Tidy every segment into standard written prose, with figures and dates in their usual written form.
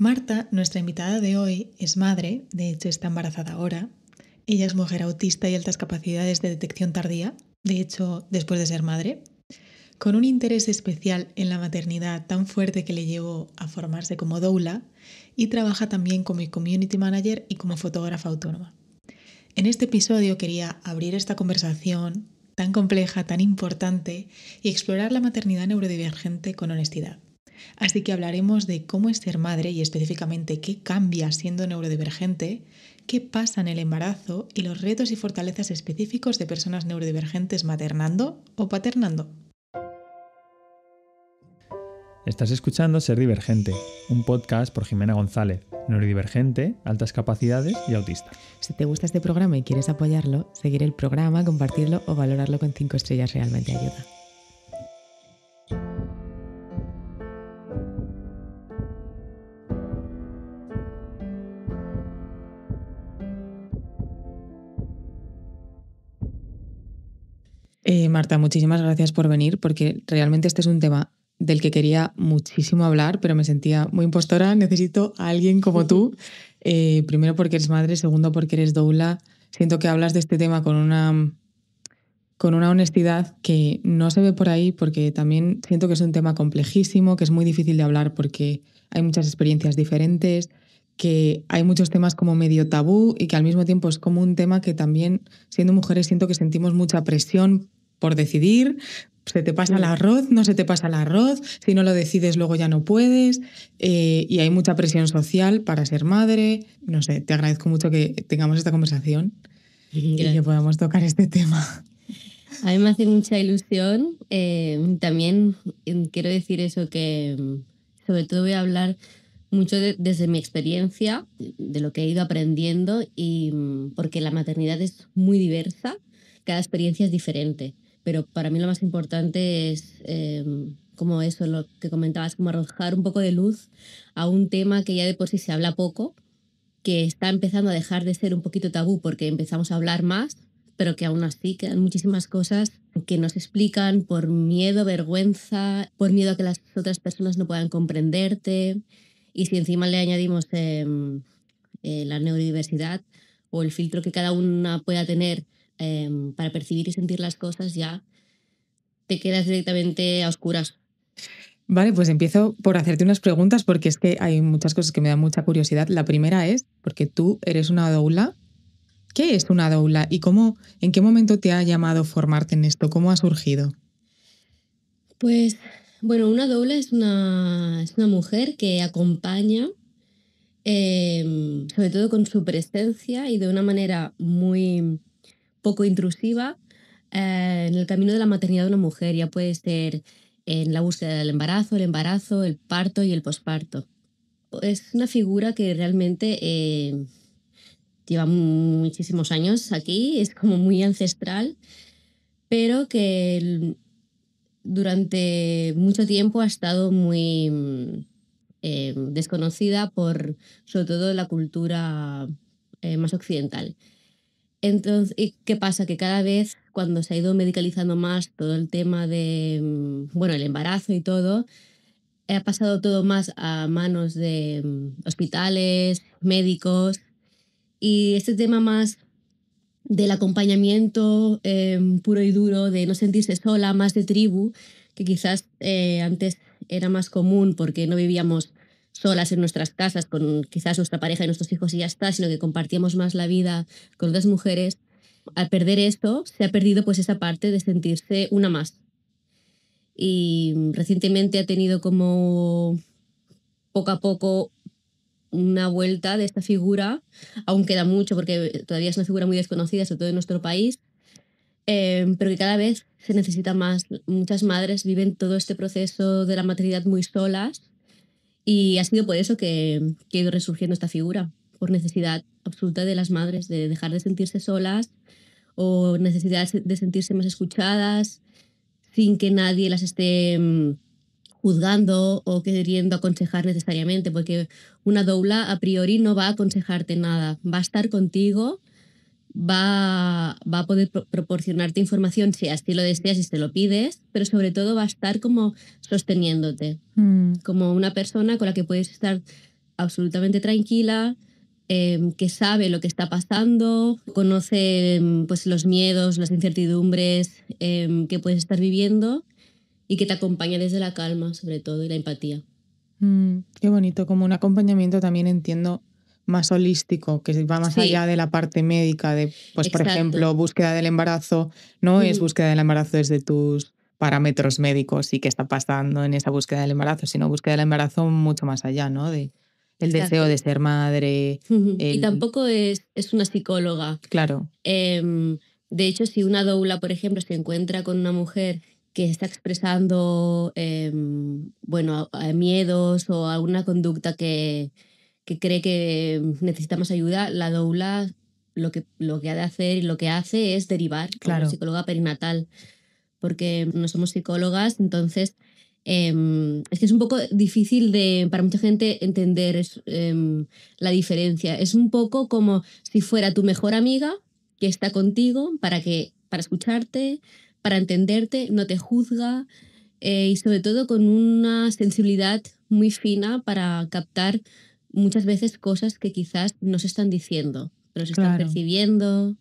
Marta, nuestra invitada de hoy, es madre, de hecho está embarazada ahora. Ella es mujer autista y altas capacidades de detección tardía, de hecho después de ser madre, con un interés especial en la maternidad tan fuerte que le llevó a formarse como doula y trabaja también como community manager y como fotógrafa autónoma. En este episodio quería abrir esta conversación tan compleja, tan importante y explorar la maternidad neurodivergente con honestidad. Así que hablaremos de cómo es ser madre y específicamente qué cambia siendo neurodivergente, qué pasa en el embarazo y los retos y fortalezas específicos de personas neurodivergentes maternando o paternando. Estás escuchando Ser Divergente, un podcast por Jimena González, neurodivergente, altas capacidades y autista. Si te gusta este programa y quieres apoyarlo, seguir el programa, compartirlo o valorarlo con 5 estrellas realmente ayuda. Marta, muchísimas gracias por venir, porque realmente este es un tema del que quería muchísimo hablar, pero me sentía muy impostora. Necesito a alguien como tú, primero porque eres madre, segundo porque eres doula. Siento que hablas de este tema con una honestidad que no se ve por ahí, porque también siento que es un tema complejísimo, que es muy difícil de hablar porque hay muchas experiencias diferentes, que hay muchos temas como medio tabú y que al mismo tiempo es como un tema que también, siendo mujeres, siento que sentimos mucha presión por decidir. Se te pasa el arroz, no se te pasa el arroz, si no lo decides luego ya no puedes, y hay mucha presión social para ser madre. No sé, te agradezco mucho que tengamos esta conversación. Gracias. Y que podamos tocar este tema. A mí me hace mucha ilusión. También quiero decir eso, que sobre todo voy a hablar mucho desde mi experiencia, de lo que he ido aprendiendo, y porque la maternidad es muy diversa, cada experiencia es diferente. Pero para mí lo más importante es, como eso, lo que comentabas, como arrojar un poco de luz a un tema que ya de por sí se habla poco, que está empezando a dejar de ser un poquito tabú porque empezamos a hablar más, pero que aún así quedan muchísimas cosas que nos explican por miedo, vergüenza, por miedo a que las otras personas no puedan comprenderte. Y si encima le añadimos la neurodiversidad o el filtro que cada una pueda tener para percibir y sentir las cosas, ya te quedas directamente a oscuras. Vale, pues empiezo por hacerte unas preguntas porque es que hay muchas cosas que me dan mucha curiosidad. La primera es, porque tú eres una doula, ¿qué es una doula y en qué momento te ha llamado formarte en esto? ¿Cómo ha surgido? Pues, bueno, una doula es una mujer que acompaña, sobre todo con su presencia y de una manera muy poco intrusiva, en el camino de la maternidad de una mujer. Ya puede ser en la búsqueda del embarazo, el parto y el posparto. Es una figura que realmente lleva muchísimos años aquí, es como muy ancestral, pero que durante mucho tiempo ha estado muy desconocida por, sobre todo, la cultura más occidental. Entonces, ¿qué pasa? Que cada vez, cuando se ha ido medicalizando más todo el tema de, bueno, el embarazo y todo, ha pasado todo más a manos de hospitales, médicos, y este tema más del acompañamiento puro y duro, de no sentirse sola, más de tribu, que quizás antes era más común porque no vivíamos solas en nuestras casas con quizás nuestra pareja y nuestros hijos y ya está, sino que compartíamos más la vida con otras mujeres. Al perder esto, se ha perdido pues esa parte de sentirse una más. Y recientemente ha tenido como poco a poco una vuelta de esta figura. Aún queda mucho porque todavía es una figura muy desconocida, sobre todo en nuestro país, pero que cada vez se necesita más. Muchas madres viven todo este proceso de la maternidad muy solas y ha sido por eso que ha ido resurgiendo esta figura, por necesidad absoluta de las madres de dejar de sentirse solas o necesidad de sentirse más escuchadas sin que nadie las esté juzgando o queriendo aconsejar necesariamente, porque una doula a priori no va a aconsejarte nada, va a estar contigo, va a poder proporcionarte información si así lo deseas y te lo pides, pero sobre todo va a estar como sosteniéndote, como una persona con la que puedes estar absolutamente tranquila, que sabe lo que está pasando, conoce pues los miedos, las incertidumbres que puedes estar viviendo y que te acompaña desde la calma, sobre todo, y la empatía. Qué bonito, como un acompañamiento también entiendo más holístico, que va más allá de la parte médica, de, pues por ejemplo, búsqueda del embarazo, no es búsqueda del embarazo desde tus parámetros médicos y qué está pasando en esa búsqueda del embarazo, sino búsqueda del embarazo mucho más allá, ¿no? De el deseo de ser madre. Y tampoco es una psicóloga. Claro. De hecho, si una doula, por ejemplo, se encuentra con una mujer que está expresando miedos o alguna conducta que cree que necesita más ayuda, la doula lo que ha de hacer y lo que hace es derivar a una psicóloga perinatal, porque no somos psicólogas, entonces es que es un poco difícil para mucha gente entender la diferencia. Es un poco como si fuera tu mejor amiga que está contigo para escucharte, para entenderte, no te juzga y sobre todo con una sensibilidad muy fina para captar muchas veces cosas que quizás no se están diciendo, pero se están percibiendo.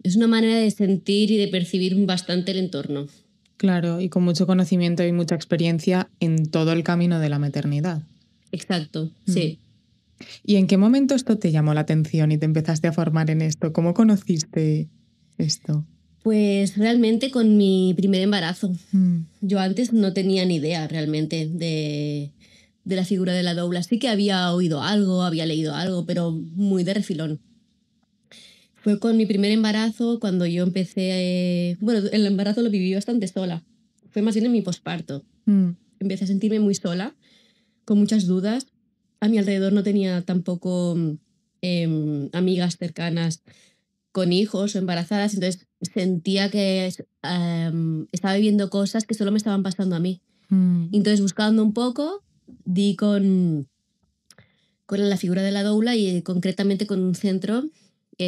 Es una manera de sentir y de percibir bastante el entorno. Claro, y con mucho conocimiento y mucha experiencia en todo el camino de la maternidad. Exacto, sí. ¿Y en qué momento esto te llamó la atención y te empezaste a formar en esto? ¿Cómo conociste esto? Pues realmente con mi primer embarazo. Yo antes no tenía ni idea realmente de la figura de la doula. Sí que había oído algo, había leído algo, pero muy de refilón. Fue con mi primer embarazo cuando yo empecé... Bueno, el embarazo lo viví bastante sola. Fue más bien en mi posparto. Empecé a sentirme muy sola, con muchas dudas. A mi alrededor no tenía tampoco amigas cercanas con hijos o embarazadas, entonces sentía que estaba viviendo cosas que solo me estaban pasando a mí. Entonces, buscando un poco, di con la figura de la doula y concretamente con un centro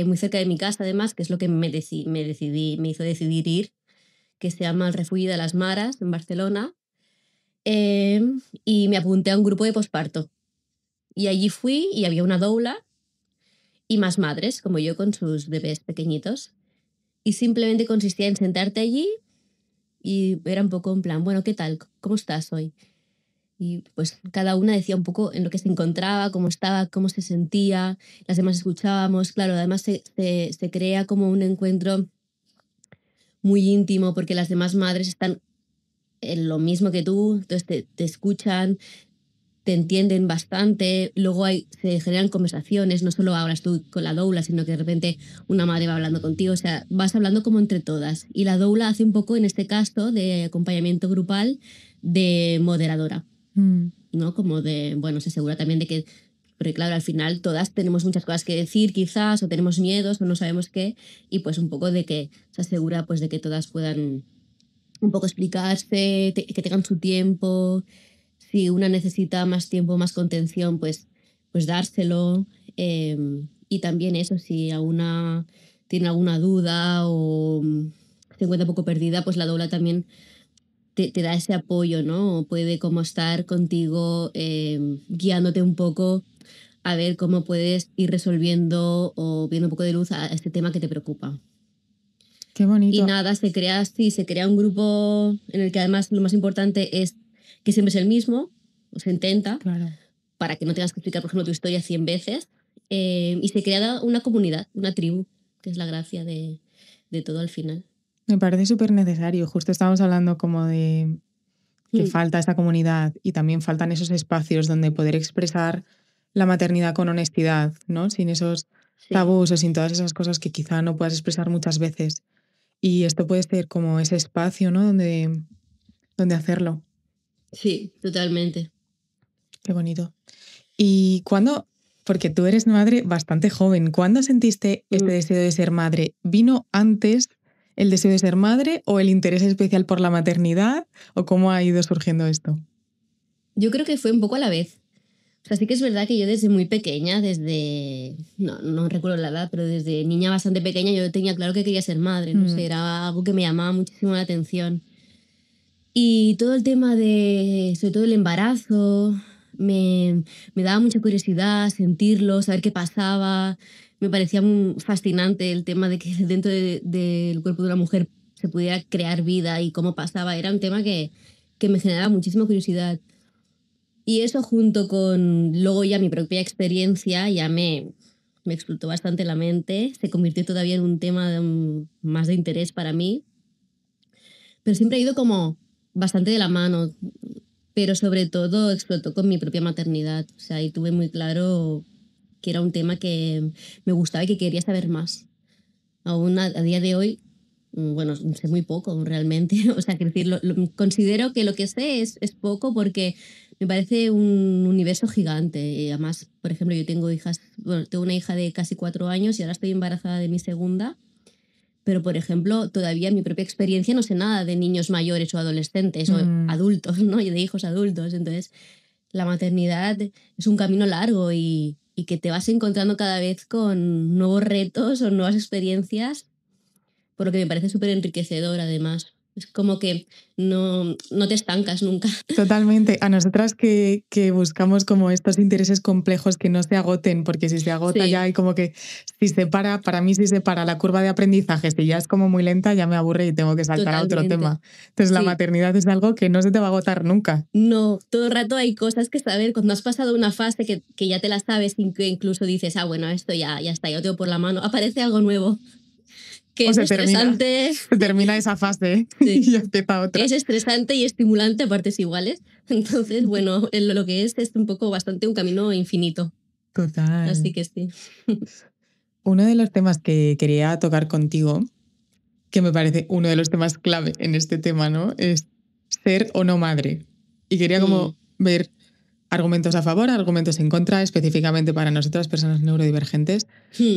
muy cerca de mi casa, además, que es lo que me hizo decidir ir, que se llama el Refugio de las Maras, en Barcelona, y me apunté a un grupo de posparto. Y allí fui y había una doula y más madres, como yo, con sus bebés pequeñitos. Y simplemente consistía en sentarte allí y era un poco en plan, bueno, ¿qué tal? ¿Cómo estás hoy? Y pues cada una decía un poco en lo que se encontraba, cómo estaba, cómo se sentía, las demás escuchábamos. Claro, además se crea como un encuentro muy íntimo porque las demás madres están en lo mismo que tú, entonces te escuchan, te entienden bastante, luego se generan conversaciones, no solo hablas tú con la doula, sino que de repente una madre va hablando contigo, o sea, vas hablando como entre todas. Y la doula hace un poco, en este caso, de acompañamiento grupal, de moderadora, ¿no? Como de, bueno, se asegura también de que, porque claro, al final todas tenemos muchas cosas que decir quizás, o tenemos miedos, o no sabemos qué, y pues un poco de que se asegura pues de que todas puedan un poco explicarse, que tengan su tiempo. Si una necesita más tiempo, más contención, pues dárselo. Y también eso, si alguna tiene alguna duda o se encuentra un poco perdida, pues la doula también te da ese apoyo, ¿no? O puede como estar contigo guiándote un poco a ver cómo puedes ir resolviendo o viendo un poco de luz a este tema que te preocupa. Qué bonito. Y nada, se crea un grupo en el que además lo más importante es que siempre es el mismo, o se intenta, para que no tengas que explicar, por ejemplo, tu historia 100 veces. Y se crea una comunidad, una tribu, que es la gracia de todo al final. Me parece súper necesario. Justo estábamos hablando como de que falta esa comunidad y también faltan esos espacios donde poder expresar la maternidad con honestidad, ¿no? Sin esos tabús o sin todas esas cosas que quizá no puedas expresar muchas veces. Y esto puede ser como ese espacio, ¿no? Donde hacerlo. Sí, totalmente. Qué bonito. ¿Y cuándo? Porque tú eres madre bastante joven. ¿Cuándo sentiste este deseo de ser madre? ¿Vino antes el deseo de ser madre o el interés especial por la maternidad? ¿O cómo ha ido surgiendo esto? Yo creo que fue un poco a la vez. O sea, sí que es verdad que yo desde muy pequeña, no recuerdo la edad, pero desde niña bastante pequeña yo tenía claro que quería ser madre. No sé, era algo que me llamaba muchísimo la atención. Y todo el tema sobre todo el embarazo, me daba mucha curiosidad sentirlo, saber qué pasaba. Me parecía muy fascinante el tema de que dentro del cuerpo de una mujer se pudiera crear vida y cómo pasaba. Era un tema que me generaba muchísima curiosidad. Y eso junto con luego ya mi propia experiencia ya me explotó bastante la mente. Se convirtió todavía en un tema más de interés para mí. Pero siempre ha ido como bastante de la mano. Pero sobre todo explotó con mi propia maternidad. O sea, ahí tuve muy claro que era un tema que me gustaba y que quería saber más. Aún a día de hoy, bueno, sé muy poco realmente. O sea, quiero decir, considero que lo que sé es poco porque me parece un universo gigante. Y además, por ejemplo, yo tengo tengo una hija de casi 4 años y ahora estoy embarazada de mi segunda. Pero, por ejemplo, todavía en mi propia experiencia no sé nada de niños mayores o adolescentes o adultos, ¿no? Y de hijos adultos. Entonces, la maternidad es un camino largo y que te vas encontrando cada vez con nuevos retos o nuevas experiencias, por lo que me parece súper enriquecedor, además. Es como que no te estancas nunca. Totalmente. A nosotras que buscamos como estos intereses complejos que no se agoten, porque si se agota Sí. ya hay como que para mí si se para la curva de aprendizaje, si ya es como muy lenta, ya me aburre y tengo que saltar a otro Totalmente. tema. Entonces la Sí. maternidad es algo que no se te va a agotar nunca. No, todo el rato hay cosas que saber. Cuando has pasado una fase que ya te la sabes y que incluso dices, bueno, esto ya está, ya lo tengo por la mano, aparece algo nuevo. Que O es se estresante. termina esa fase Sí. y ya empieza otra. Es estresante y estimulante a partes iguales. Entonces, bueno, lo que es un poco bastante un camino infinito. Total. Así que sí. Uno de los temas que quería tocar contigo, que me parece uno de los temas clave en este tema, ¿no? Es ser o no madre. Y quería como ver argumentos a favor, argumentos en contra, específicamente para nosotras, personas neurodivergentes,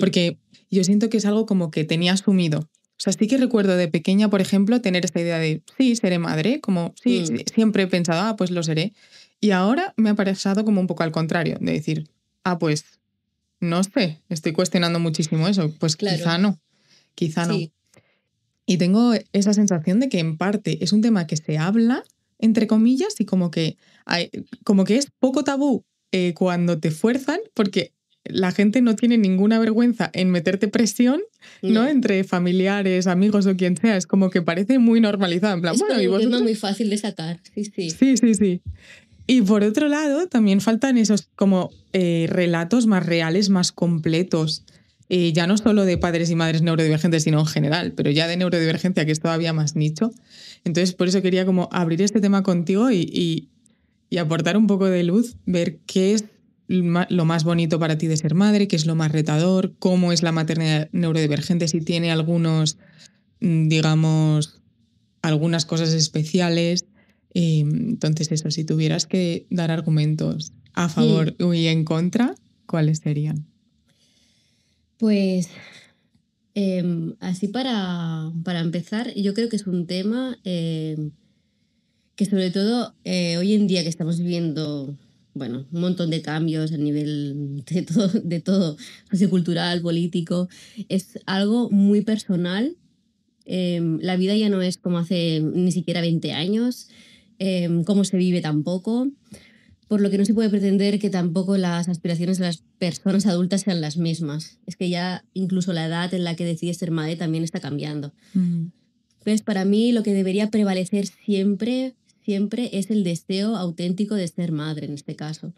porque yo siento que es algo como que tenía asumido. O sea, sí que recuerdo de pequeña, por ejemplo, tener esta idea de, sí, seré madre, como, sí, siempre he pensado, pues lo seré. Y ahora me ha pasado como un poco al contrario, de decir, pues no sé, estoy cuestionando muchísimo eso, pues claro. quizá no. Sí. Y tengo esa sensación de que en parte es un tema que se habla, entre comillas, y como que es poco tabú cuando te fuerzan, porque la gente no tiene ninguna vergüenza en meterte presión, ¿no? Entre familiares, amigos o quien sea. Es como que parece muy normalizado. En plan, es bueno, ¿y un vosotros? tema muy fácil de sacar. Sí. Sí. Y por otro lado, también faltan esos como relatos más reales, más completos. Ya no solo de padres y madres neurodivergentes, sino en general, pero ya de neurodivergencia, que es todavía más nicho. Entonces, por eso quería como abrir este tema contigo y aportar un poco de luz, ver qué es lo más bonito para ti de ser madre, qué es lo más retador, cómo es la maternidad neurodivergente, si tiene digamos, algunas cosas especiales. Entonces eso, si tuvieras que dar argumentos a favor y en contra, ¿cuáles serían? Pues así para empezar, yo creo que es un tema que sobre todo hoy en día que estamos viviendo, bueno, un montón de cambios a nivel de todo sociocultural, político, es algo muy personal. La vida ya no es como hace ni siquiera 20 años, cómo se vive tampoco, por lo que no se puede pretender que tampoco las aspiraciones de las personas adultas sean las mismas. Es que ya incluso la edad en la que decides ser madre también está cambiando. Entonces, para mí lo que debería prevalecer siempre es el deseo auténtico de ser madre en este caso.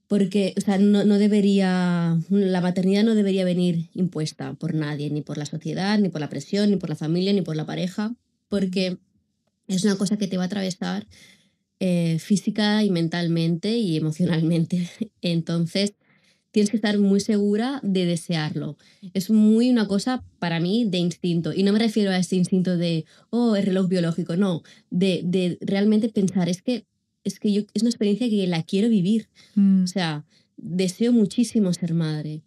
Porque, o sea, no debería, la maternidad no debería venir impuesta por nadie, ni por la sociedad, ni por la presión, ni por la familia, ni por la pareja, porque es una cosa que te va a atravesar física y mentalmente y emocionalmente. Entonces, tienes que estar muy segura de desearlo. Es muy una cosa para mí de instinto. Y no me refiero a ese instinto de, el reloj biológico, no. De realmente pensar, es que es una experiencia que la quiero vivir. O sea, deseo muchísimo ser madre.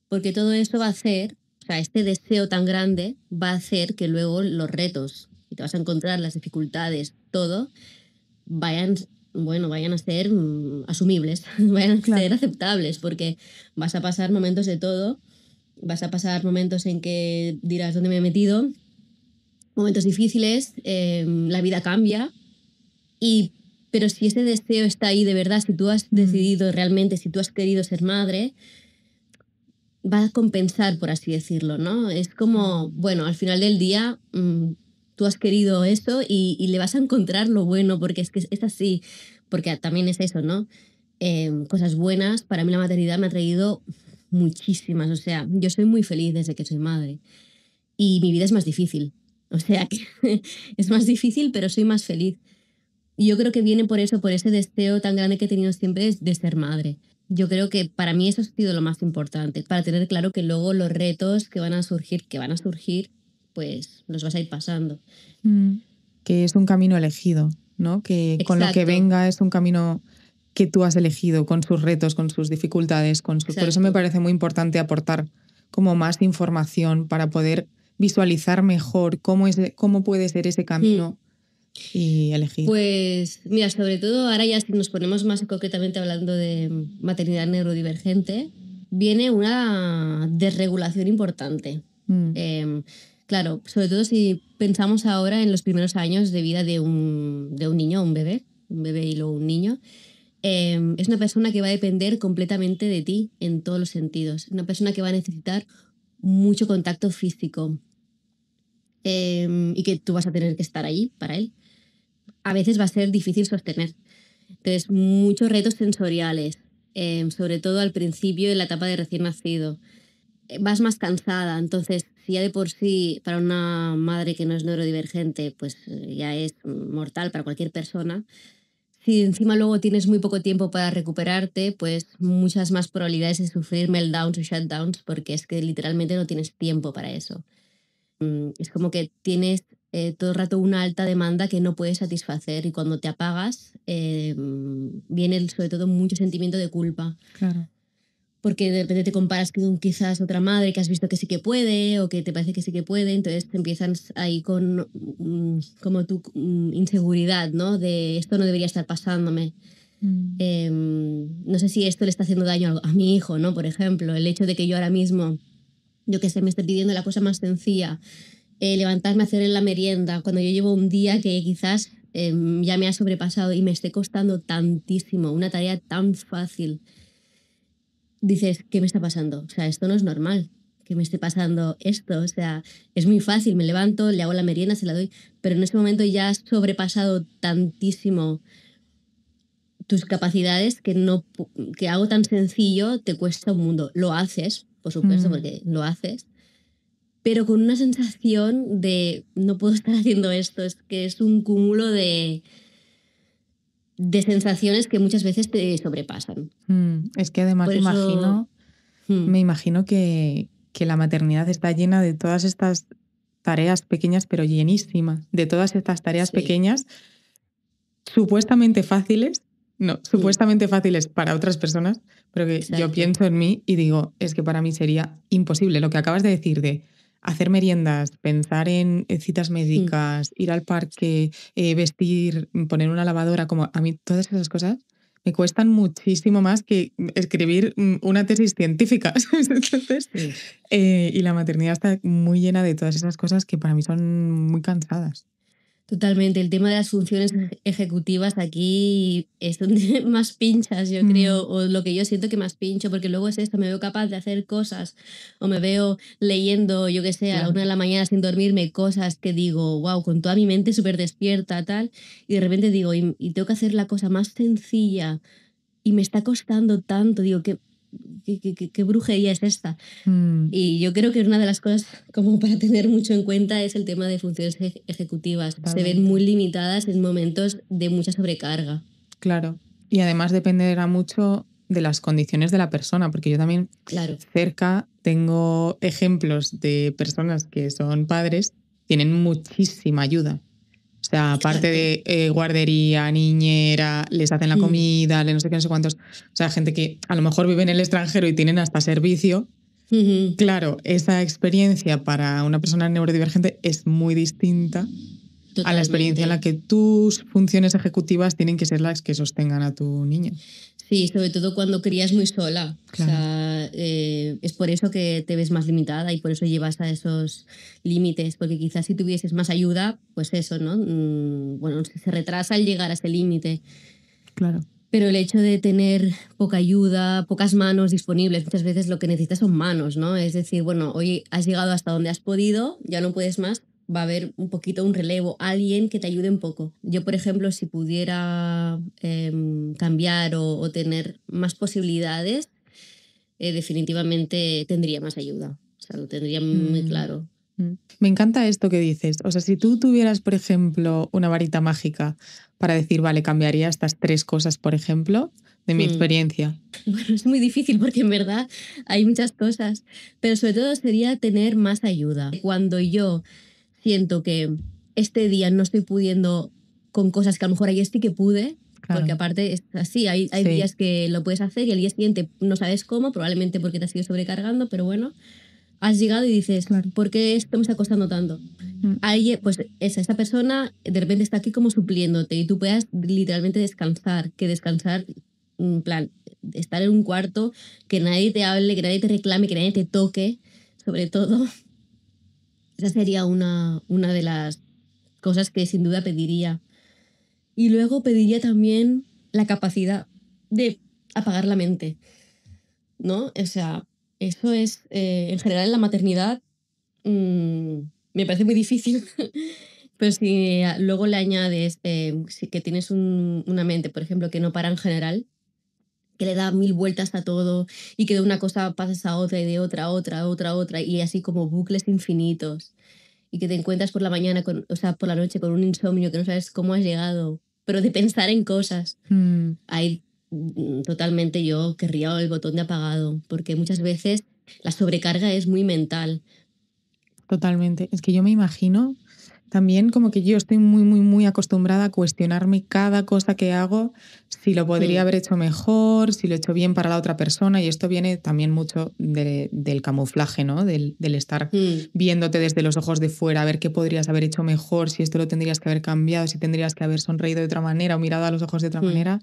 Porque todo eso va a hacer, o sea, este deseo tan grande va a hacer que luego los retos que te vas a encontrar, las dificultades, todo, vayan a ser asumibles, vayan a ser aceptables, porque vas a pasar momentos de todo, vas a pasar momentos en que dirás dónde me he metido, momentos difíciles, la vida cambia y pero si ese deseo está ahí de verdad, si tú has decidido realmente, si tú has querido ser madre, va a compensar, por así decirlo, ¿no? Es como, bueno, al final del día tú has querido eso y le vas a encontrar lo bueno, porque es que es así, porque también es eso, ¿no? Cosas buenas, para mí la maternidad me ha traído muchísimas, o sea, yo soy muy feliz desde que soy madre y mi vida es más difícil, o sea, que es más difícil, pero soy más feliz. Y yo creo que viene por eso, por ese deseo tan grande que he tenido siempre de ser madre. Yo creo que para mí eso ha sido lo más importante, para tener claro que luego los retos que van a surgir, pues los vas a ir pasando. Que es un camino elegido, ¿no? Que Exacto. Con lo que venga es un camino que tú has elegido, con sus retos, con sus dificultades, por eso me parece muy importante aportar como más información para poder visualizar mejor cómo puede ser ese camino y elegir. Pues mira, sobre todo ahora ya si nos ponemos más concretamente hablando de maternidad neurodivergente, viene una desregulación importante. Claro, sobre todo si pensamos ahora en los primeros años de vida de un niño, un bebé y luego un niño. Es una persona que va a depender completamente de ti en todos los sentidos. Una persona que va a necesitar mucho contacto físico y que tú vas a tener que estar allí para él. A veces va a ser difícil sostener. Entonces, muchos retos sensoriales, sobre todo al principio en la etapa de recién nacido. Vas más cansada, entonces si ya de por sí para una madre que no es neurodivergente pues ya es mortal para cualquier persona, si encima luego tienes muy poco tiempo para recuperarte, pues muchas más probabilidades de sufrir meltdowns o shutdowns, porque es que literalmente no tienes tiempo para eso. Es como que tienes todo el rato una alta demanda que no puedes satisfacer y cuando te apagas viene sobre todo mucho sentimiento de culpa. Claro. Porque de repente te comparas con quizás otra madre que has visto que sí que puede o que te parece que sí que puede, entonces te empiezas ahí con como tu inseguridad, ¿no? De esto no debería estar pasándome. No sé si esto le está haciendo daño a mi hijo, ¿no? Por ejemplo, el hecho de que yo ahora mismo, yo que sé, me esté pidiendo la cosa más sencilla, levantarme a hacer la merienda, cuando yo llevo un día que quizás ya me ha sobrepasado y me esté costando tantísimo, una tarea tan fácil. Dices, ¿qué me está pasando? O sea, esto no es normal que me esté pasando esto. O sea, es muy fácil, me levanto, le hago la merienda, se la doy, pero en ese momento ya has sobrepasado tantísimo tus capacidades que algo tan sencillo te cuesta un mundo. Lo haces, por supuesto, porque lo haces, pero con una sensación de no puedo estar haciendo esto. Es que es un cúmulo de sensaciones que muchas veces te sobrepasan. Es que además me imagino que la maternidad está llena de todas estas tareas pequeñas, pero llenísima de todas estas tareas pequeñas, supuestamente fáciles para otras personas, pero que yo pienso en mí y digo, es que para mí sería imposible. Lo que acabas de decir de hacer meriendas, pensar en citas médicas, ir al parque, vestir, poner una lavadora, como a mí todas esas cosas me cuestan muchísimo más que escribir una tesis científica. Entonces, y la maternidad está muy llena de todas esas cosas que para mí son muy cansadas. Totalmente. El tema de las funciones ejecutivas aquí es donde más pinchas, yo creo, o lo que yo siento que más pincho, porque luego es esto, me veo capaz de hacer cosas o me veo leyendo, yo qué sé, a la 1 de la mañana sin dormirme, cosas que digo, wow, con toda mi mente súper despierta, tal, y de repente digo, y tengo que hacer la cosa más sencilla y me está costando tanto, digo, ¿qué brujería es esta? Y yo creo que una de las cosas como para tener mucho en cuenta es el tema de funciones ejecutivas. Se ven muy limitadas en momentos de mucha sobrecarga. Claro. Y además dependerá mucho de las condiciones de la persona, porque yo también cerca tengo ejemplos de personas que son padres, tienen muchísima ayuda. O sea, aparte de guardería, niñera, les hacen la comida, no sé qué, no sé cuántos. O sea, gente que a lo mejor vive en el extranjero y tienen hasta servicio. Claro, esa experiencia para una persona neurodivergente es muy distinta a la experiencia en la que tus funciones ejecutivas tienen que ser las que sostengan a tu niño. Sí, sobre todo cuando crías muy sola. Claro. O sea, es por eso que te ves más limitada y por eso llevas a esos límites, porque quizás si tuvieses más ayuda, pues eso, ¿no? Bueno, se retrasa el llegar a ese límite. Claro. Pero el hecho de tener poca ayuda, pocas manos disponibles, muchas veces lo que necesitas son manos, ¿no? Es decir, bueno, hoy has llegado hasta donde has podido, ya no puedes más, va a haber un poquito un relevo, alguien que te ayude un poco. Yo, por ejemplo, si pudiera cambiar o tener más posibilidades, definitivamente tendría más ayuda. O sea, lo tendría muy claro. Me encanta esto que dices. O sea, si tú tuvieras, por ejemplo, una varita mágica para decir, vale, cambiaría estas 3 cosas, por ejemplo, de mi experiencia. Bueno, es muy difícil porque en verdad hay muchas cosas, pero sobre todo sería tener más ayuda. Cuando yo siento que este día no estoy pudiendo con cosas que a lo mejor ayer sí que pude, Claro. porque aparte es así, hay Sí. días que lo puedes hacer y al día siguiente no sabes cómo, probablemente porque te has ido sobrecargando, pero bueno, has llegado y dices, Claro. ¿por qué esto me está costando tanto? Pues esa persona de repente está aquí como supliéndote y tú puedas literalmente descansar, que descansar, en plan, estar en un cuarto, que nadie te hable, que nadie te reclame, que nadie te toque, sobre todo. Esa sería una de las cosas que sin duda pediría. Y luego pediría también la capacidad de apagar la mente, ¿no? O sea, eso es, en general en la maternidad, me parece muy difícil. Pero si luego le añades si que tienes una mente, por ejemplo, que no para en general, que le da 1000 vueltas a todo y que de una cosa pasas a otra y de otra a otra, a otra, a otra, y así como bucles infinitos. Y que te encuentras por la mañana, o sea, por la noche con un insomnio que no sabes cómo has llegado, pero de pensar en cosas. Ahí totalmente yo querría el botón de apagado, porque muchas veces la sobrecarga es muy mental. Totalmente. Es que yo me imagino también como que yo estoy muy, muy, muy acostumbrada a cuestionarme cada cosa que hago, si lo podría haber hecho mejor, si lo he hecho bien para la otra persona. Y esto viene también mucho del camuflaje, ¿no? Del estar viéndote desde los ojos de fuera, a ver qué podrías haber hecho mejor, si esto lo tendrías que haber cambiado, si tendrías que haber sonreído de otra manera o mirado a los ojos de otra manera.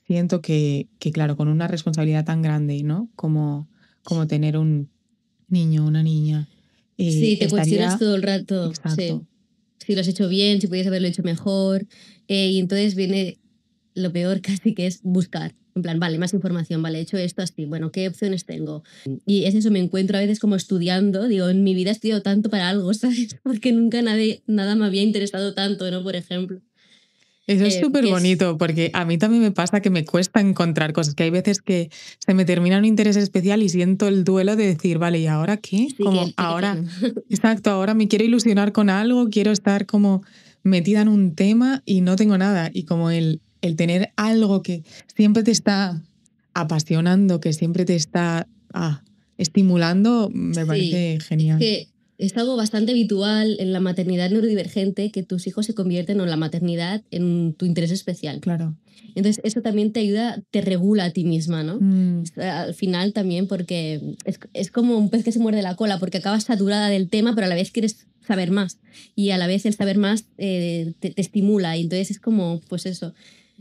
Siento que, claro, con una responsabilidad tan grande, ¿no? Como tener un niño, una niña. Sí, te cuestionas todo el rato. Exacto. Sí. Si lo has hecho bien, si podías haberlo hecho mejor. Y entonces viene lo peor casi, que es buscar. En plan, vale, más información, vale, he hecho esto así, bueno, ¿qué opciones tengo? Y es eso, me encuentro a veces como estudiando, digo, en mi vida he estudiado tanto para algo, ¿sabes? Porque nunca nada me había interesado tanto, ¿no? Por ejemplo. Eso es súper bonito, porque a mí también me pasa que me cuesta encontrar cosas, que hay veces que se me termina un interés especial y siento el duelo de decir, vale, ¿y ahora qué? Sí, como ahora, exacto, ahora me quiero ilusionar con algo, quiero estar como metida en un tema y no tengo nada. Y como el tener algo que siempre te está apasionando, que siempre te está estimulando, me parece genial. Es que es algo bastante habitual en la maternidad neurodivergente que tus hijos se convierten, o en la maternidad, en tu interés especial. Claro. Entonces eso también te ayuda, te regula a ti misma, ¿no? Al final también, porque es como un pez que se muerde la cola, porque acabas saturada del tema, pero a la vez quieres saber más. Y a la vez el saber más te estimula. Y entonces es como, pues eso,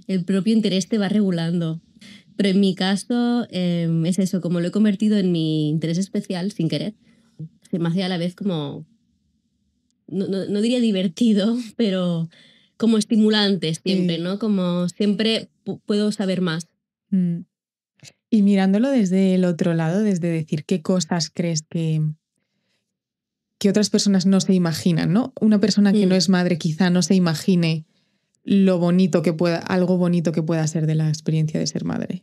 el propio interés te va regulando. Pero en mi caso es eso, como lo he convertido en mi interés especial sin querer, se me hacía a la vez como, no diría divertido, pero como estimulante siempre, ¿no? Como siempre puedo saber más. Y mirándolo desde el otro lado, desde decir qué cosas crees que otras personas no se imaginan, ¿no? Una persona que no es madre quizá no se imagine algo bonito que pueda ser de la experiencia de ser madre.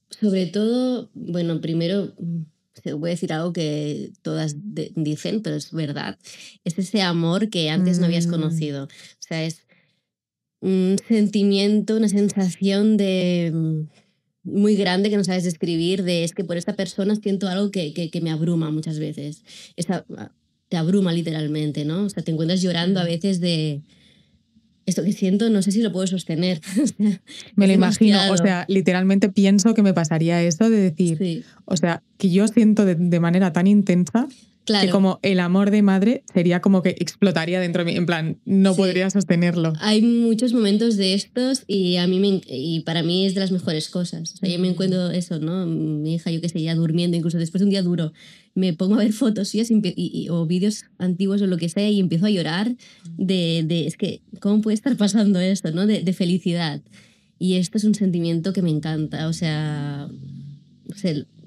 Sobre todo, bueno, primero voy a decir algo que todas dicen, pero es verdad. Es ese amor que antes no habías conocido. O sea, es un sentimiento, una sensación de muy grande que no sabes describir, es que por esta persona siento algo que me abruma muchas veces. Te abruma literalmente, ¿no? O sea, te encuentras llorando a veces esto que siento no sé si lo puedo sostener. Me lo Es imagino, demasiado. o sea, literalmente pienso que me pasaría eso de decir, Sí, o sea, que yo siento de manera tan intensa que claro. como el amor de madre sería como que explotaría dentro de mí, en plan, no Sí. podría sostenerlo. Hay muchos momentos de estos y y para mí es de las mejores cosas. O sea, yo me encuentro eso, ¿no? Mi hija, yo qué sé, ya durmiendo, incluso después de un día duro, me pongo a ver fotos suyas o vídeos antiguos o lo que sea y empiezo a llorar es que, ¿cómo puede estar pasando esto, ¿no? De felicidad. Y esto es un sentimiento que me encanta, o sea,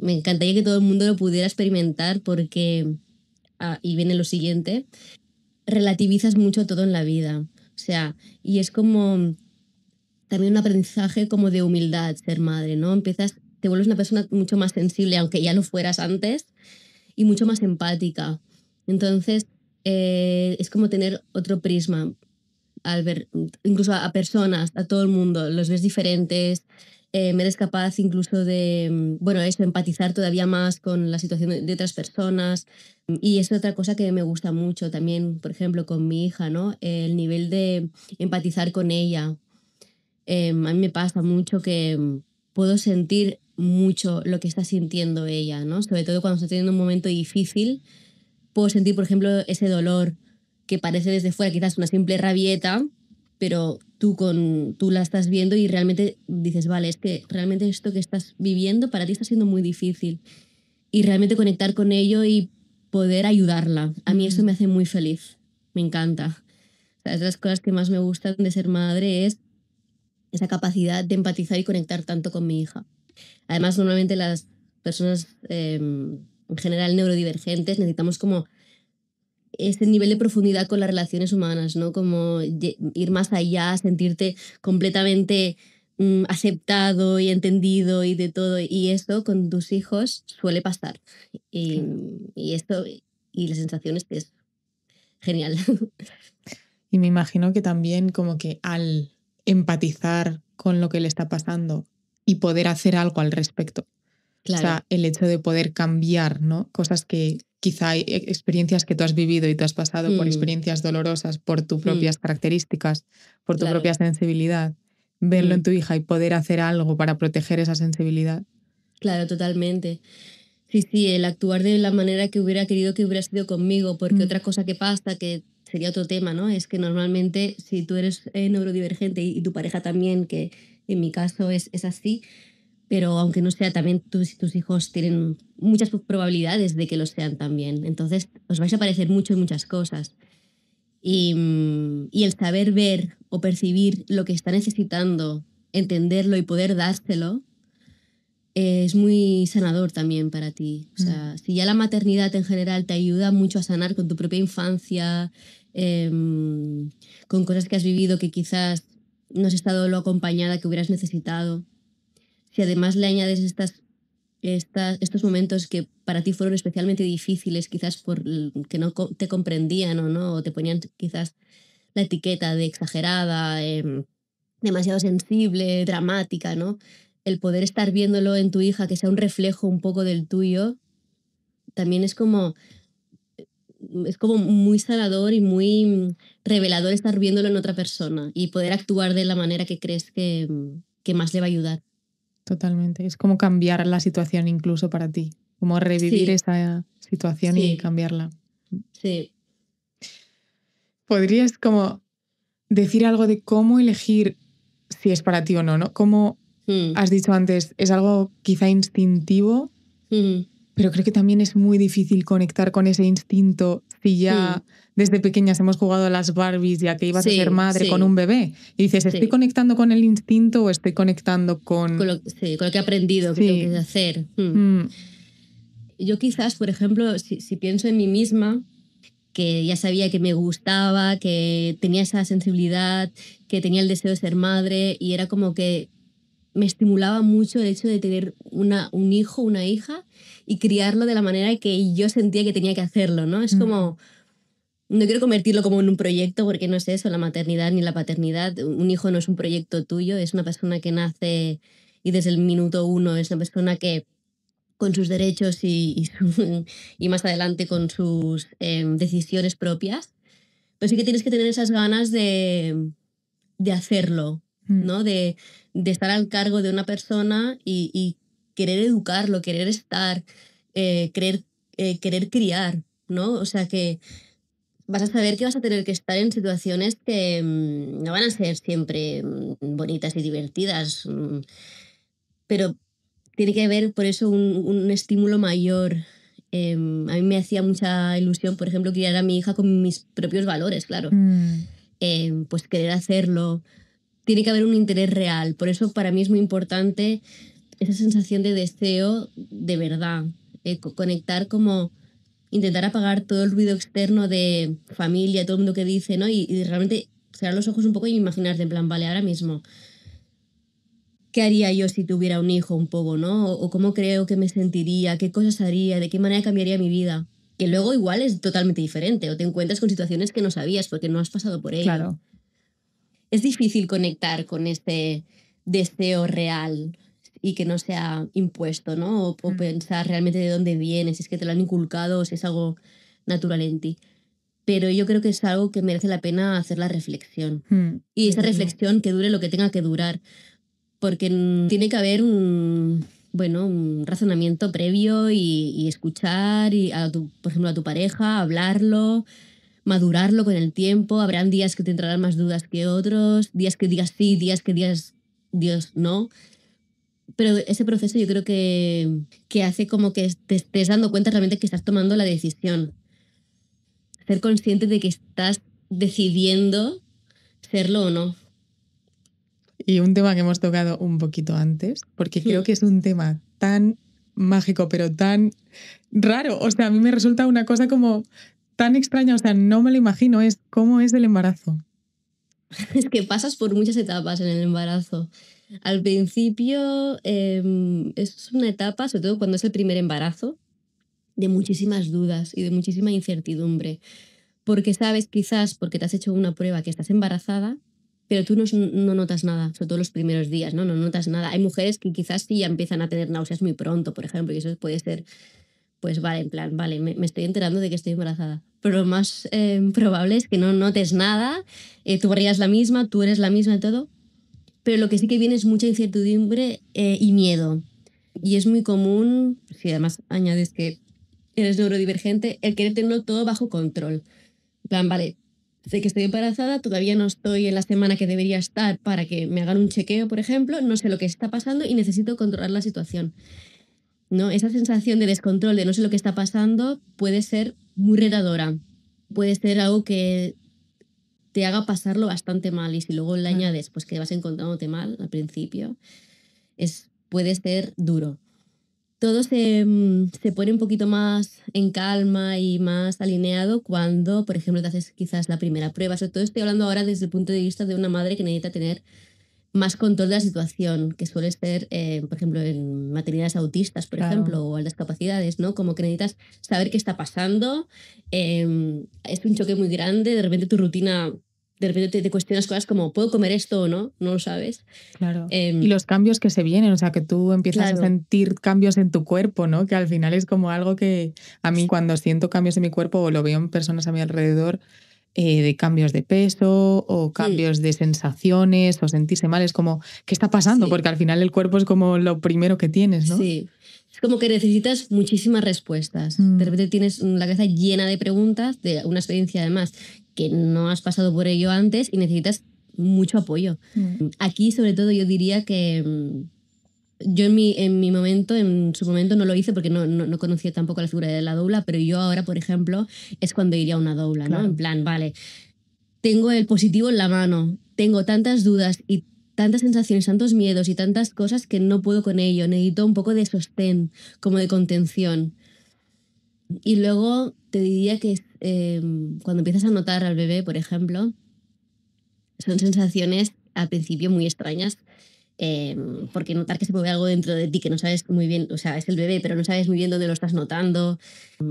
me encantaría que todo el mundo lo pudiera experimentar porque, y viene lo siguiente, relativizas mucho todo en la vida. O sea, y es como también un aprendizaje como de humildad ser madre, ¿no? Te vuelves una persona mucho más sensible, aunque ya lo fueras antes, y mucho más empática. Entonces, es como tener otro prisma al ver incluso a personas, a todo el mundo, los ves diferentes, eres capaz incluso de, bueno, eso, empatizar todavía más con la situación de otras personas. Y es otra cosa que me gusta mucho también, por ejemplo, con mi hija, ¿no? El nivel de empatizar con ella. A mí me pasa mucho que puedo sentir mucho lo que está sintiendo ella, ¿no? Sobre todo cuando está teniendo un momento difícil, puedo sentir, por ejemplo, ese dolor que parece desde fuera quizás una simple rabieta, pero tú la estás viendo y realmente dices, vale, es que realmente esto que estás viviendo para ti está siendo muy difícil. Y realmente conectar con ello y poder ayudarla. A mí eso me hace muy feliz. Me encanta. O sea, es de las cosas que más me gustan de ser madre es esa capacidad de empatizar y conectar tanto con mi hija. Además, normalmente las personas en general neurodivergentes necesitamos como ese nivel de profundidad con las relaciones humanas, ¿no? Como ir más allá, sentirte completamente aceptado y entendido y de todo. Y eso con tus hijos suele pasar. Y, y esto, y la sensación es que es genial. Y me imagino que también como que al empatizar con lo que le está pasando y poder hacer algo al respecto. Claro. O sea, el hecho de poder cambiar, ¿no? Cosas que quizá hay experiencias que tú has vivido y tú has pasado por experiencias dolorosas, por tus propias características, por tu propia sensibilidad, verlo en tu hija y poder hacer algo para proteger esa sensibilidad. Claro, totalmente. Sí, el actuar de la manera que hubiera querido que hubiera sido conmigo, porque otra cosa que pasa, que sería otro tema, ¿no? Es que normalmente si tú eres neurodivergente y tu pareja también, que en mi caso es así, pero aunque no sea, también tus hijos tienen muchas probabilidades de que lo sean también. Entonces os vais a parecer mucho en muchas cosas. Y el saber ver o percibir lo que está necesitando, entenderlo y poder dárselo, es muy sanador también para ti. O sea, si ya la maternidad en general te ayuda mucho a sanar con tu propia infancia, con cosas que has vivido que quizás no has estado lo acompañada que hubieras necesitado, si además le añades estos momentos que para ti fueron especialmente difíciles, quizás por que no te comprendían o no, o te ponían quizás la etiqueta de exagerada, demasiado sensible, dramática, ¿no? El poder estar viéndolo en tu hija, que sea un reflejo un poco del tuyo, también es como muy sanador y muy revelador estar viéndolo en otra persona y poder actuar de la manera que crees que más le va a ayudar. Totalmente. Es como cambiar la situación incluso para ti, como revivir esa situación y cambiarla. Sí. ¿Podrías como decir algo de cómo elegir si es para ti o no, ¿no? Como has dicho antes, es algo quizá instintivo, pero creo que también es muy difícil conectar con ese instinto si ya desde pequeñas hemos jugado a las Barbies y a que ibas a ser madre con un bebé. Y dices, ¿estoy conectando con el instinto o estoy conectando con lo que he aprendido, que tengo que hacer? Yo quizás, por ejemplo, si pienso en mí misma, que ya sabía que me gustaba, que tenía esa sensibilidad, que tenía el deseo de ser madre y era como que me estimulaba mucho el hecho de tener un hijo, una hija y criarlo de la manera que yo sentía que tenía que hacerlo, ¿no? Es como, no quiero convertirlo como en un proyecto porque no es eso, la maternidad ni la paternidad. Un hijo no es un proyecto tuyo, es una persona que nace y desde el minuto uno es una persona que con sus derechos y más adelante con sus decisiones propias, pero sí que tienes que tener esas ganas de hacerlo, ¿no? De estar al cargo de una persona y querer educarlo, querer estar, querer criar, ¿no? O sea que vas a saber que vas a tener que estar en situaciones que no van a ser siempre bonitas y divertidas, pero tiene que haber por eso un estímulo mayor. A mí me hacía mucha ilusión, por ejemplo, criar a mi hija con mis propios valores, claro. Pues querer hacerlo. Tiene que haber un interés real. Por eso para mí es muy importante esa sensación de deseo de verdad. Conectar como intentar apagar todo el ruido externo de familia, todo el mundo que dice, ¿no? Y realmente cerrar los ojos un poco y imaginarte en plan, vale, ahora mismo, ¿qué haría yo si tuviera un hijo un poco, ¿no? O cómo creo que me sentiría, qué cosas haría, de qué manera cambiaría mi vida. Que luego igual es totalmente diferente o te encuentras con situaciones que no sabías porque no has pasado por ello. Claro. Es difícil conectar con este deseo real y que no sea impuesto, ¿no? O pensar realmente de dónde viene, si es que te lo han inculcado o si es algo natural en ti. Pero yo creo que es algo que merece la pena hacer la reflexión. Y esa reflexión que dure lo que tenga que durar. Porque tiene que haber un razonamiento previo y escuchar, y por ejemplo, a tu pareja, hablarlo, madurarlo con el tiempo. Habrán días que te entrarán más dudas que otros, días que digas sí, días que digas Dios no. Pero ese proceso yo creo que hace como que te estés dando cuenta realmente que estás tomando la decisión. Ser consciente de que estás decidiendo serlo o no. Y un tema que hemos tocado un poquito antes, porque creo que es un tema tan mágico, pero tan raro. O sea, a mí me resulta una cosa como tan extraña, o sea, no me lo imagino, es cómo es el embarazo. Es que pasas por muchas etapas en el embarazo. Al principio es una etapa, sobre todo cuando es el primer embarazo, de muchísimas dudas y de muchísima incertidumbre. Porque sabes, quizás, porque te has hecho una prueba que estás embarazada, pero tú no notas nada, sobre todo los primeros días, ¿no? No notas nada. Hay mujeres que quizás sí ya empiezan a tener náuseas muy pronto, por ejemplo, y eso puede ser, pues vale, en plan, vale, me estoy enterando de que estoy embarazada. Pero lo más probable es que no notes nada, tu barriga es la misma, tú eres la misma y todo, pero lo que sí que viene es mucha incertidumbre y miedo. Y es muy común, si además añades que eres neurodivergente, el querer tenerlo todo bajo control. En plan, vale, sé que estoy embarazada, todavía no estoy en la semana que debería estar para que me hagan un chequeo, por ejemplo, no sé lo que está pasando y necesito controlar la situación, ¿no? Esa sensación de descontrol, de no sé lo que está pasando, puede ser muy retadora. Puede ser algo que te haga pasarlo bastante mal, y si luego le añades pues que vas encontrándote mal al principio, puede ser duro. Todo se pone un poquito más en calma y más alineado cuando, por ejemplo, te haces quizás la primera prueba. Sobre todo estoy hablando ahora desde el punto de vista de una madre que necesita tener más control de la situación, que suele ser, por ejemplo, en maternidades autistas, por ejemplo, o altas capacidades, ¿no? Como que necesitas saber qué está pasando. Es un choque muy grande, de repente tu rutina... De repente te cuestionas cosas como, ¿puedo comer esto o no? No lo sabes. Claro. Y los cambios que se vienen, o sea, que tú empiezas a sentir cambios en tu cuerpo, ¿no? Que al final es como algo que a mí cuando siento cambios en mi cuerpo o lo veo en personas a mi alrededor, de cambios de peso o cambios de sensaciones o sentirse mal, es como, ¿qué está pasando? Porque al final el cuerpo es como lo primero que tienes, ¿no? Sí. Es como que necesitas muchísimas respuestas. De repente tienes la cabeza llena de preguntas, de una experiencia además que no has pasado por ello antes y necesitas mucho apoyo. Aquí, sobre todo, yo diría que yo en su momento no lo hice porque no conocía tampoco la figura de la doula, pero yo ahora, por ejemplo, es cuando iría a una doula, ¿no? En plan, vale, tengo el positivo en la mano, tengo tantas dudas y tantas sensaciones, tantos miedos y tantas cosas que no puedo con ello. Necesito un poco de sostén, como de contención. Y luego te diría que cuando empiezas a notar al bebé, por ejemplo, son sensaciones al principio muy extrañas, porque notar que se mueve algo dentro de ti que no sabes muy bien, o sea, es el bebé, pero no sabes muy bien dónde lo estás notando.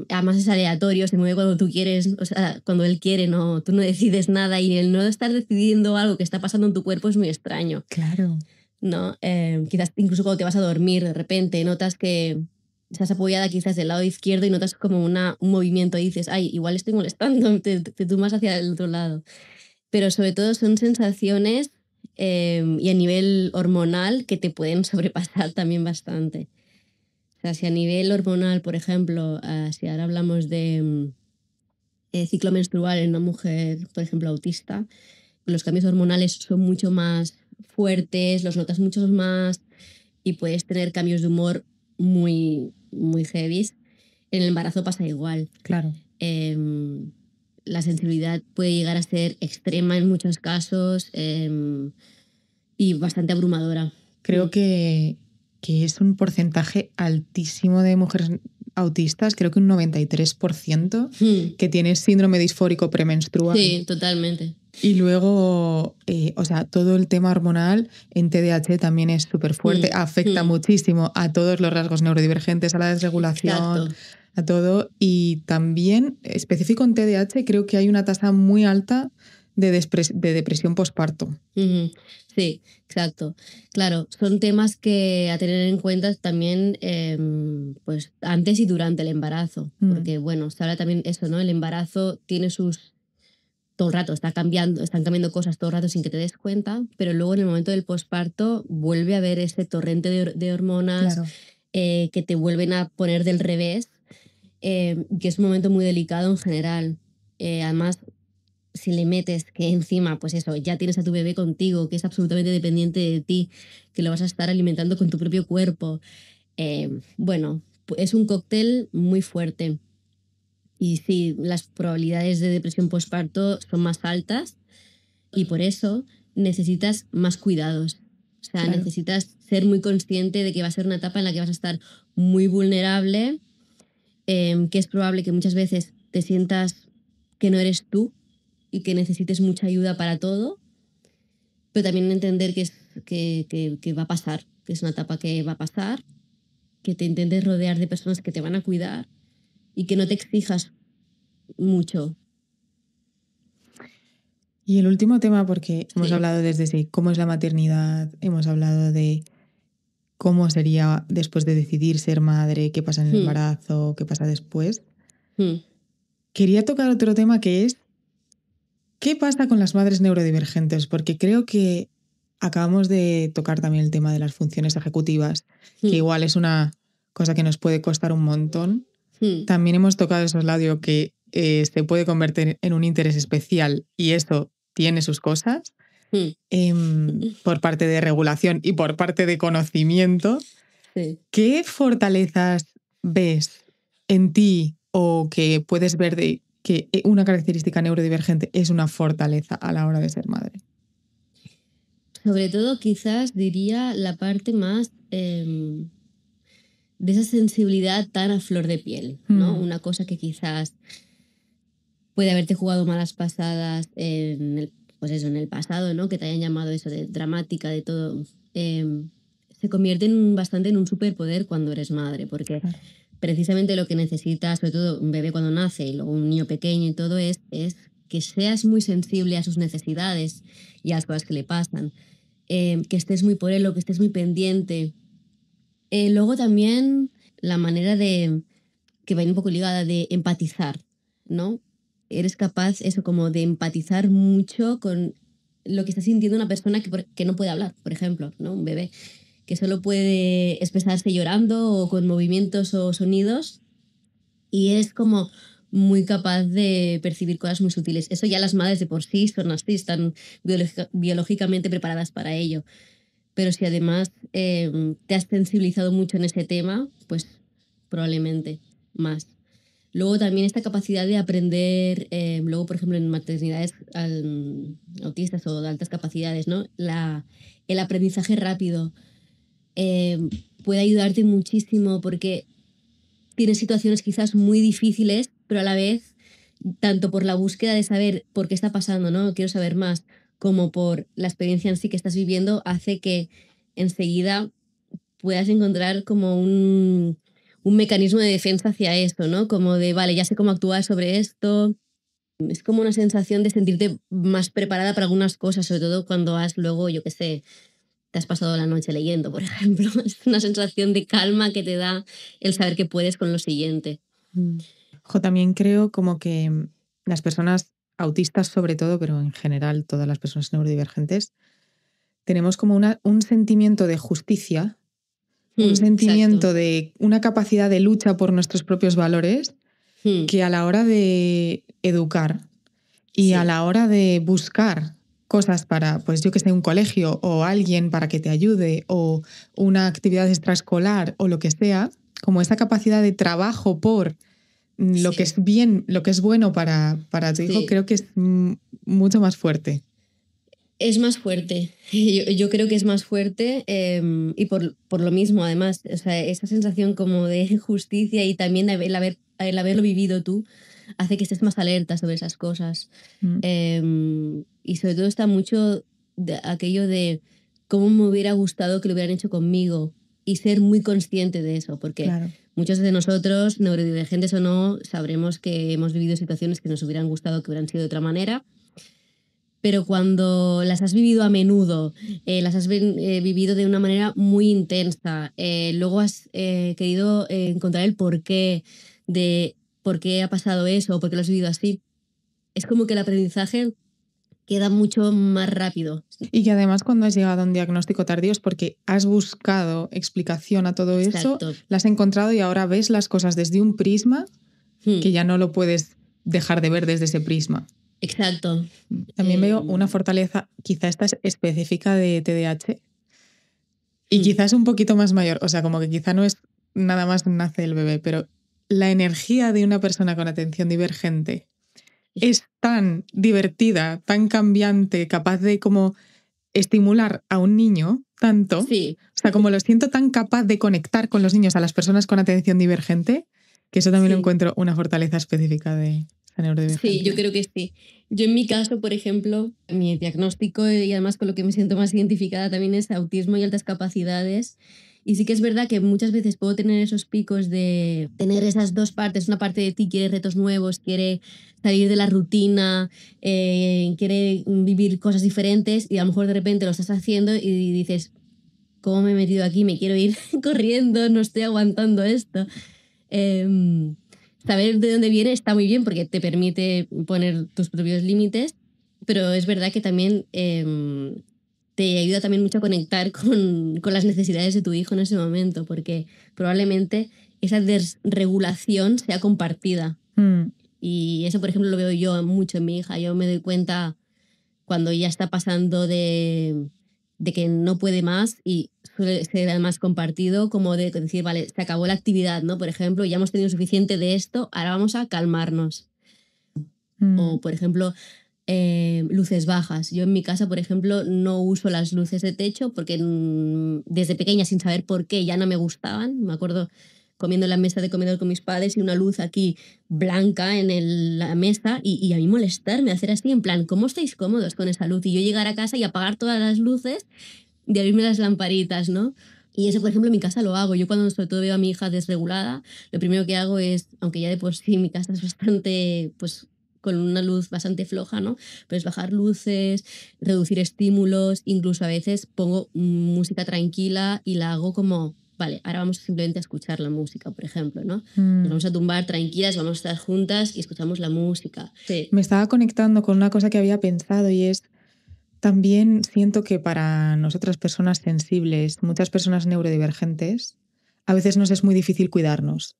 Además es aleatorio, se mueve cuando tú quieres, o sea, cuando él quiere, no, tú no decides nada, y el no estar decidiendo algo que está pasando en tu cuerpo es muy extraño. Claro. ¿No? Quizás incluso cuando te vas a dormir, de repente notas que estás apoyada quizás del lado izquierdo y notas como un movimiento y dices, ay, igual estoy molestando, te tumbas hacia el otro lado. Pero sobre todo son sensaciones y a nivel hormonal que te pueden sobrepasar también bastante. O sea, si a nivel hormonal, por ejemplo, si ahora hablamos de ciclo menstrual en una mujer, por ejemplo, autista, los cambios hormonales son mucho más fuertes, los notas mucho más y puedes tener cambios de humor muy, muy heavies. En el embarazo pasa igual. Claro. La sensibilidad puede llegar a ser extrema en muchos casos y bastante abrumadora. Creo que es un porcentaje altísimo de mujeres autistas, creo que un 93%, que tiene síndrome disfórico premenstrual. Sí, totalmente. Y luego, o sea, todo el tema hormonal en TDAH también es súper fuerte, afecta muchísimo a todos los rasgos neurodivergentes, a la desregulación, exacto, a todo. Y también, específico en TDAH, creo que hay una tasa muy alta de depresión posparto. Sí, exacto. Claro, son temas que a tener en cuenta también pues antes y durante el embarazo. Porque, bueno, se habla también eso, ¿no? El embarazo tiene sus... Todo el rato están cambiando cosas todo el rato sin que te des cuenta, pero luego en el momento del posparto vuelve a haber ese torrente de hormonas, Claro. Que te vuelven a poner del revés, que es un momento muy delicado en general. Además, si le metes que encima, pues eso, ya tienes a tu bebé contigo, que es absolutamente dependiente de ti, que lo vas a estar alimentando con tu propio cuerpo, bueno, es un cóctel muy fuerte. Y sí, las probabilidades de depresión postparto son más altas y por eso necesitas más cuidados. O sea, Claro. necesitas ser muy consciente de que va a ser una etapa en la que vas a estar muy vulnerable, que es probable que muchas veces te sientas que no eres tú y que necesites mucha ayuda para todo, pero también entender que va a pasar, que es una etapa que va a pasar, que te intentes rodear de personas que te van a cuidar y que no te exijas mucho. Y el último tema, porque hemos hablado desde cómo es la maternidad, hemos hablado de cómo sería después de decidir ser madre, qué pasa en el embarazo, qué pasa después. Quería tocar otro tema que es ¿qué pasa con las madres neurodivergentes? Porque creo que acabamos de tocar también el tema de las funciones ejecutivas, que igual es una cosa que nos puede costar un montón. También hemos tocado esos lados que se puede convertir en un interés especial y eso tiene sus cosas por parte de regulación y por parte de conocimiento. Sí. ¿Qué fortalezas ves en ti o que puedes ver de que una característica neurodivergente es una fortaleza a la hora de ser madre? Sobre todo, quizás diría la parte más de esa sensibilidad tan a flor de piel, ¿no? Una cosa que quizás puede haberte jugado malas pasadas en el pasado, ¿no? Que te hayan llamado eso de dramática, de todo. Se convierte bastante en un superpoder cuando eres madre, porque precisamente lo que necesitas, sobre todo un bebé cuando nace y luego un niño pequeño y todo, es que seas muy sensible a sus necesidades y a las cosas que le pasan. Que estés muy por él o que estés muy pendiente. Luego también la manera que va un poco ligada de empatizar, ¿no? Eres capaz, eso, como de empatizar mucho con lo que está sintiendo una persona que no puede hablar, por ejemplo, ¿no? Un bebé que solo puede expresarse llorando o con movimientos o sonidos y es como muy capaz de percibir cosas muy sutiles. Eso ya las madres de por sí son así, están biológicamente preparadas para ello. Pero si además te has sensibilizado mucho en ese tema, pues probablemente más. Luego también esta capacidad de aprender, luego por ejemplo en maternidades autistas o de altas capacidades, ¿no? El aprendizaje rápido puede ayudarte muchísimo porque tienes situaciones quizás muy difíciles, pero a la vez, tanto por la búsqueda de saber por qué está pasando, ¿no? Quiero saber más, como por la experiencia en sí que estás viviendo, hace que enseguida puedas encontrar como un mecanismo de defensa hacia esto, ¿no? Como de, vale, ya sé cómo actuar sobre esto. Es como una sensación de sentirte más preparada para algunas cosas, sobre todo cuando has luego, yo qué sé, te has pasado la noche leyendo, por ejemplo. Es una sensación de calma que te da el saber que puedes con lo siguiente. También creo como que las personas autistas sobre todo, pero en general todas las personas neurodivergentes, tenemos como un sentimiento de justicia, un sentimiento exacto. de una capacidad de lucha por nuestros propios valores, que a la hora de educar y Sí. a la hora de buscar cosas para, pues yo que sé, un colegio o alguien para que te ayude o una actividad extraescolar o lo que sea, como esa capacidad de trabajo por lo Sí. que es bien, lo que es bueno para tu hijo, Sí. creo que es mucho más fuerte. Es más fuerte. Yo creo que es más fuerte y por lo mismo, además, o sea, esa sensación como de justicia y también el haberlo vivido tú hace que estés más alerta sobre esas cosas. Y sobre todo está mucho de aquello de cómo me hubiera gustado que lo hubieran hecho conmigo y ser muy consciente de eso, porque Claro. muchos de nosotros, neurodivergentes o no, sabremos que hemos vivido situaciones que nos hubieran gustado que hubieran sido de otra manera. Pero cuando las has vivido a menudo, las has vivido de una manera muy intensa, luego has querido encontrar el porqué de por qué ha pasado eso, por qué lo has vivido así, es como que el aprendizaje queda mucho más rápido. Y que además cuando has llegado a un diagnóstico tardío es porque has buscado explicación a todo Exacto. eso, la has encontrado y ahora ves las cosas desde un prisma que ya no lo puedes dejar de ver desde ese prisma. Exacto. También veo una fortaleza, quizá esta es específica de TDAH y quizás un poquito más mayor, o sea, como que quizá no es nada más nace el bebé, pero la energía de una persona con atención divergente es tan divertida, tan cambiante, capaz de como estimular a un niño tanto, Sí. o sea, como lo siento tan capaz de conectar con los niños, a las personas con atención divergente, que eso también lo encuentro una fortaleza específica de la neurodivergencia. Sí, yo creo que sí. Yo en mi caso, por ejemplo, mi diagnóstico y además con lo que me siento más identificada también es autismo y altas capacidades. Y sí que es verdad que muchas veces puedo tener esos picos de tener esas dos partes. Una parte de ti quiere retos nuevos, quiere salir de la rutina, quiere vivir cosas diferentes y a lo mejor de repente lo estás haciendo y dices, ¿cómo me he metido aquí? Me quiero ir corriendo, no estoy aguantando esto. Saber de dónde viene está muy bien porque te permite poner tus propios límites, pero es verdad que también te ayuda también mucho a conectar con las necesidades de tu hijo en ese momento, porque probablemente esa desregulación sea compartida. Y eso, por ejemplo, lo veo yo mucho en mi hija. Yo me doy cuenta cuando ya está pasando de que no puede más y suele ser además compartido, como de decir, vale, se acabó la actividad, ¿no? Por ejemplo, ya hemos tenido suficiente de esto, ahora vamos a calmarnos. O, por ejemplo, luces bajas. Yo en mi casa, por ejemplo, no uso las luces de techo porque desde pequeña, sin saber por qué, ya no me gustaban. Me acuerdo comiendo en la mesa de comedor con mis padres y una luz aquí blanca en la mesa y a mí molestarme, hacer así, en plan, ¿cómo estáis cómodos con esa luz? Y yo llegar a casa y apagar todas las luces y abrirme las lamparitas, ¿no? Y eso, por ejemplo, en mi casa lo hago. Yo cuando sobre todo veo a mi hija desregulada, lo primero que hago es, aunque ya de por sí mi casa es bastante, pues, con una luz bastante floja, ¿no? Pero es bajar luces, reducir estímulos, incluso a veces pongo música tranquila y la hago como, vale, ahora vamos simplemente a escuchar la música, por ejemplo, ¿no? Nos vamos a tumbar tranquilas, vamos a estar juntas y escuchamos la música. Sí. Me estaba conectando con una cosa que había pensado y es, también siento que para nosotras personas sensibles, muchas personas neurodivergentes, a veces nos es muy difícil cuidarnos.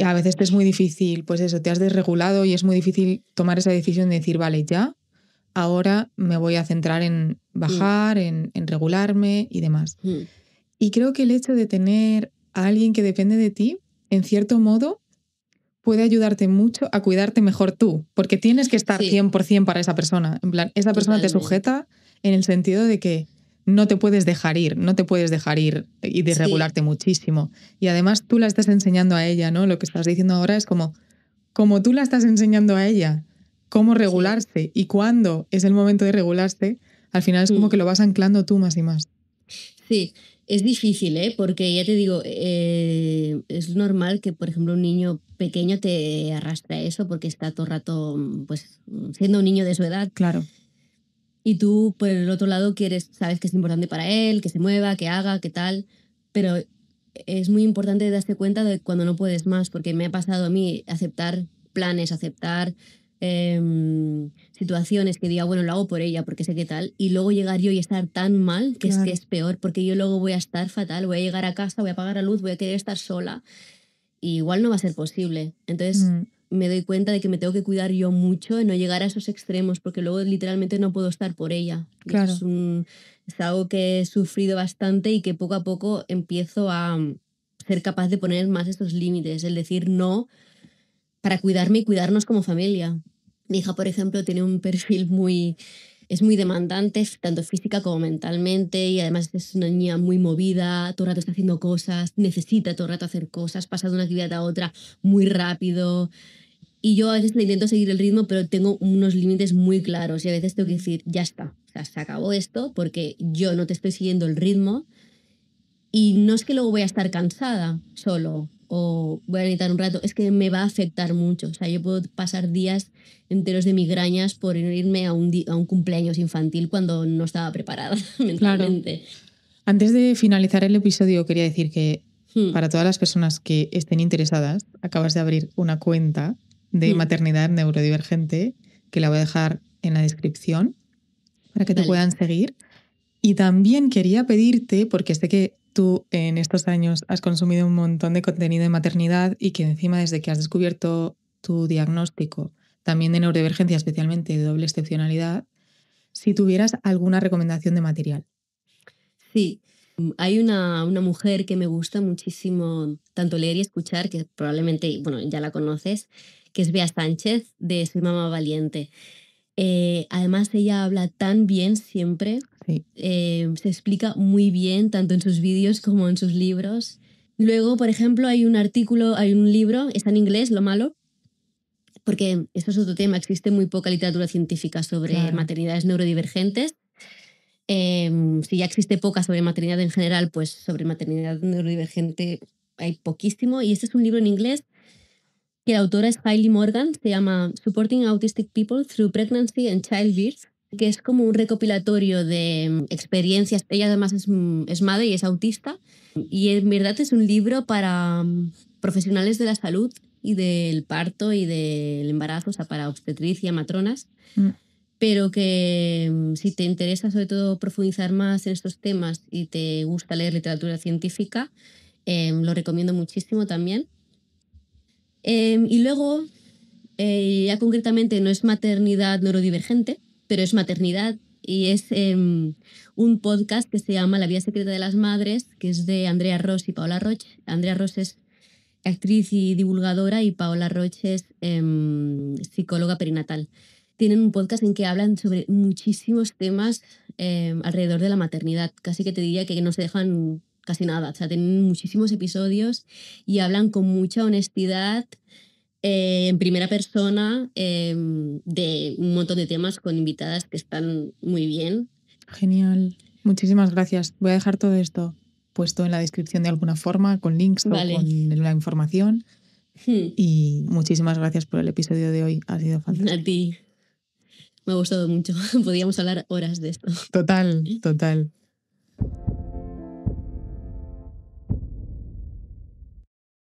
A veces te es muy difícil, pues eso, te has desregulado y es muy difícil tomar esa decisión de decir, vale, ya, ahora me voy a centrar en bajar, en regularme y demás. Y creo que el hecho de tener a alguien que depende de ti, en cierto modo, puede ayudarte mucho a cuidarte mejor tú, porque tienes que estar 100% para esa persona. En plan, esa persona te sujeta en el sentido de que no te puedes dejar ir, y desregularte muchísimo. Y además tú la estás enseñando a ella, ¿no? Lo que estás diciendo ahora es como tú la estás enseñando a ella, cómo regularse y cuándo es el momento de regularse, al final es como que lo vas anclando tú más y más. Sí, es difícil, ¿eh? Porque ya te digo, es normal que, por ejemplo, un niño pequeño te arrastre a eso porque está todo el rato, pues, siendo un niño de su edad. Claro. Y tú, por el otro lado, sabes que es importante para él, que se mueva, que haga, que tal, pero es muy importante darse cuenta de cuando no puedes más, porque me ha pasado a mí aceptar planes, aceptar situaciones que diga, bueno, lo hago por ella porque sé qué tal, y luego llegar yo y estar tan mal que Claro. es que es peor, porque yo luego voy a estar fatal, voy a llegar a casa, voy a apagar la luz, voy a querer estar sola, y igual no va a ser posible. Entonces me doy cuenta de que me tengo que cuidar yo mucho en no llegar a esos extremos, porque luego literalmente no puedo estar por ella. Y Claro. eso es algo que he sufrido bastante y que poco a poco empiezo a ser capaz de poner más estos límites, el decir no para cuidarme y cuidarnos como familia. Mi hija, por ejemplo, tiene un perfil es muy demandante, tanto física como mentalmente, y además es una niña muy movida, todo el rato está haciendo cosas, necesita todo el rato hacer cosas, pasa de una actividad a otra muy rápido. Y yo a veces le intento seguir el ritmo, pero tengo unos límites muy claros y a veces tengo que decir, ya está, o sea, se acabó esto porque yo no te estoy siguiendo el ritmo y no es que luego voy a estar cansada solo o voy a necesitar un rato, es que me va a afectar mucho. O sea, yo puedo pasar días enteros de migrañas por irme a un cumpleaños infantil cuando no estaba preparada mentalmente. Antes de finalizar el episodio, quería decir que Hmm. para todas las personas que estén interesadas, acabas de abrir una cuenta de maternidad neurodivergente que la voy a dejar en la descripción para que te Vale. puedan seguir. Y también quería pedirte, porque sé que tú en estos años has consumido un montón de contenido de maternidad y que encima desde que has descubierto tu diagnóstico, también de neurodivergencia, especialmente de doble excepcionalidad, si tuvieras alguna recomendación de material. Sí, hay una mujer que me gusta muchísimo tanto leer y escuchar, que probablemente, bueno, ya la conoces, que es Bea Sánchez, de Soy Mamá Valiente. Además, ella habla tan bien siempre, Sí. se explica muy bien, tanto en sus vídeos como en sus libros. Luego, por ejemplo, hay un libro, está en inglés, lo malo, porque esto es otro tema, existe muy poca literatura científica sobre maternidades neurodivergentes. Si ya existe poca sobre maternidad en general, pues sobre maternidad neurodivergente hay poquísimo. Y este es un libro en inglés que la autora es Hailey Morgan, se llama Supporting Autistic People Through Pregnancy and Childbirth, que es como un recopilatorio de experiencias. Ella además es madre y es autista. Y en verdad es un libro para profesionales de la salud y del parto y del embarazo, o sea, para obstetricia, matronas. Pero que si te interesa sobre todo profundizar más en estos temas y te gusta leer literatura científica, lo recomiendo muchísimo también. Y luego, ya concretamente no es maternidad neurodivergente, pero es maternidad y es un podcast que se llama La Vida Secreta de las Madres, que es de Andrea Ross y Paola Roch. Andrea Ross es actriz y divulgadora y Paola Roch es psicóloga perinatal. Tienen un podcast en que hablan sobre muchísimos temas alrededor de la maternidad. Casi que te diría que no se dejan casi nada. O sea, tienen muchísimos episodios y hablan con mucha honestidad en primera persona de un montón de temas con invitadas que están muy bien. Genial. Muchísimas gracias. Voy a dejar todo esto puesto en la descripción de alguna forma, con links Vale. o con la información. Y muchísimas gracias por el episodio de hoy. Ha sido fantástico. A ti. Me ha gustado mucho. Podríamos hablar horas de esto. Total, total.